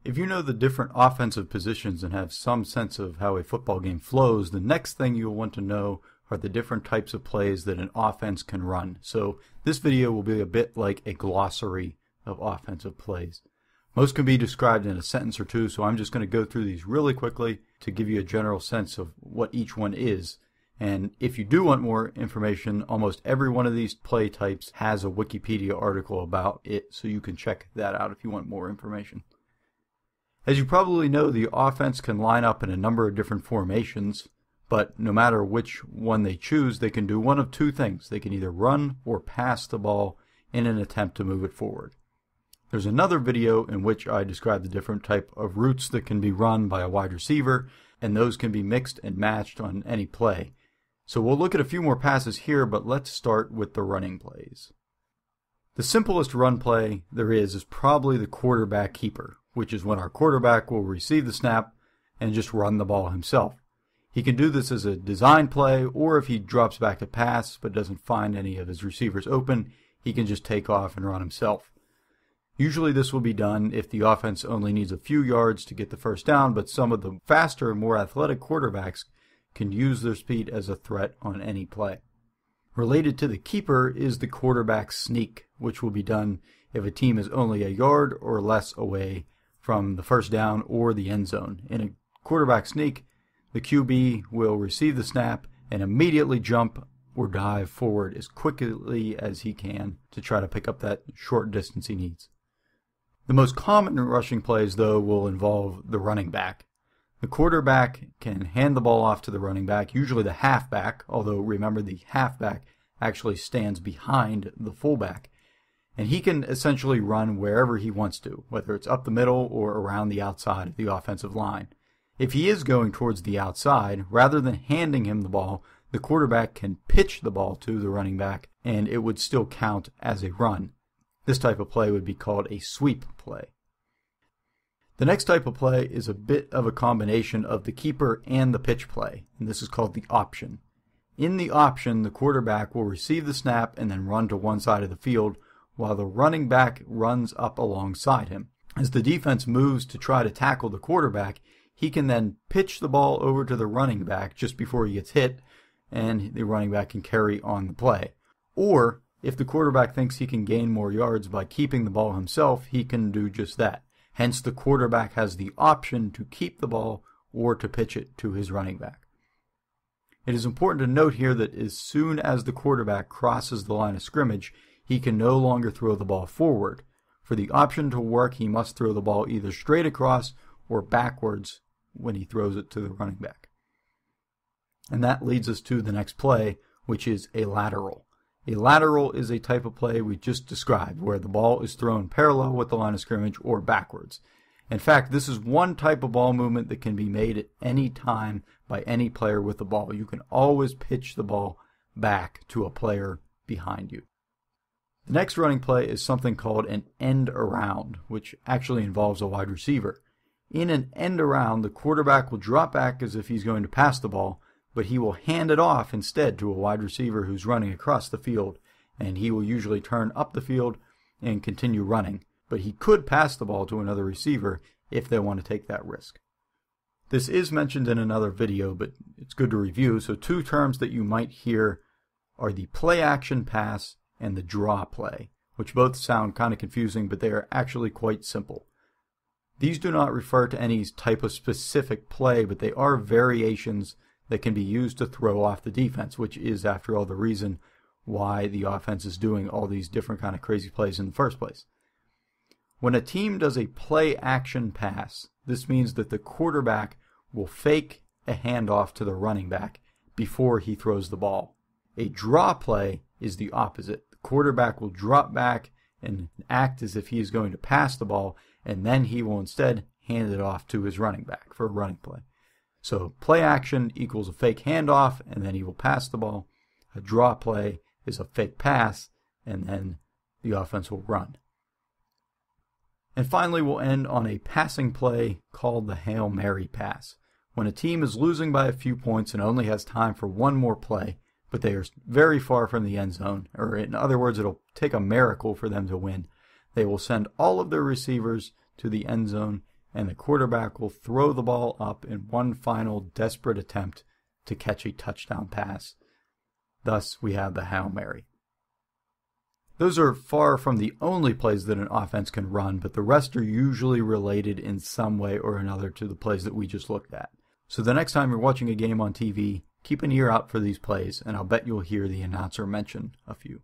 If you know the different offensive positions and have some sense of how a football game flows, the next thing you'll want to know are the different types of plays that an offense can run. So this video will be a bit like a glossary of offensive plays. Most can be described in a sentence or two, so I'm just going to go through these really quickly to give you a general sense of what each one is. And if you do want more information, almost every one of these play types has a Wikipedia article about it, so you can check that out if you want more information. As you probably know, the offense can line up in a number of different formations, but no matter which one they choose, they can do one of two things. They can either run or pass the ball in an attempt to move it forward. There's another video in which I describe the different type of routes that can be run by a wide receiver, and those can be mixed and matched on any play. So we'll look at a few more passes here, but let's start with the running plays. The simplest run play there is probably the quarterback keeper, which is when our quarterback will receive the snap and just run the ball himself. He can do this as a design play, or if he drops back to pass but doesn't find any of his receivers open, he can just take off and run himself. Usually this will be done if the offense only needs a few yards to get the first down, but some of the faster, more athletic quarterbacks can use their speed as a threat on any play. Related to the keeper is the quarterback sneak, which will be done if a team is only a yard or less away from the first down or the end zone. In a quarterback sneak, the QB will receive the snap and immediately jump or dive forward as quickly as he can to try to pick up that short distance he needs. The most common rushing plays, though, will involve the running back. The quarterback can hand the ball off to the running back, usually the halfback, although remember the halfback actually stands behind the fullback. And he can essentially run wherever he wants to, whether it's up the middle or around the outside of the offensive line. If he is going towards the outside, rather than handing him the ball, the quarterback can pitch the ball to the running back, and it would still count as a run. This type of play would be called a sweep play. The next type of play is a bit of a combination of the keeper and the pitch play, and this is called the option. In the option, the quarterback will receive the snap and then run to one side of the field, while the running back runs up alongside him. As the defense moves to try to tackle the quarterback, he can then pitch the ball over to the running back just before he gets hit, and the running back can carry on the play. Or, if the quarterback thinks he can gain more yards by keeping the ball himself, he can do just that. Hence, the quarterback has the option to keep the ball or to pitch it to his running back. It is important to note here that as soon as the quarterback crosses the line of scrimmage, he can no longer throw the ball forward. For the option to work, he must throw the ball either straight across or backwards when he throws it to the running back. And that leads us to the next play, which is a lateral. A lateral is a type of play we just described, where the ball is thrown parallel with the line of scrimmage or backwards. In fact, this is one type of ball movement that can be made at any time by any player with the ball. You can always pitch the ball back to a player behind you. The next running play is something called an end around, which actually involves a wide receiver. In an end around, the quarterback will drop back as if he's going to pass the ball, but he will hand it off instead to a wide receiver who's running across the field, and he will usually turn up the field and continue running. But he could pass the ball to another receiver if they want to take that risk. This is mentioned in another video, but it's good to review. So two terms that you might hear are the play action pass and the draw play, which both sound kind of confusing, but they are actually quite simple. These do not refer to any type of specific play, but they are variations that can be used to throw off the defense, which is, after all, the reason why the offense is doing all these different kind of crazy plays in the first place. When a team does a play action pass, this means that the quarterback will fake a handoff to the running back before he throws the ball. A draw play is the opposite. The quarterback will drop back and act as if he is going to pass the ball, and then he will instead hand it off to his running back for a running play. So play action equals a fake handoff, and then he will pass the ball. A draw play is a fake pass, and then the offense will run. And finally, we'll end on a passing play called the Hail Mary pass. When a team is losing by a few points and only has time for one more play, but they are very far from the end zone, or in other words, it'll take a miracle for them to win, they will send all of their receivers to the end zone and the quarterback will throw the ball up in one final desperate attempt to catch a touchdown pass. Thus, we have the Hail Mary. Those are far from the only plays that an offense can run, but the rest are usually related in some way or another to the plays that we just looked at. So the next time you're watching a game on TV, keep an ear out for these plays, and I'll bet you'll hear the announcer mention a few.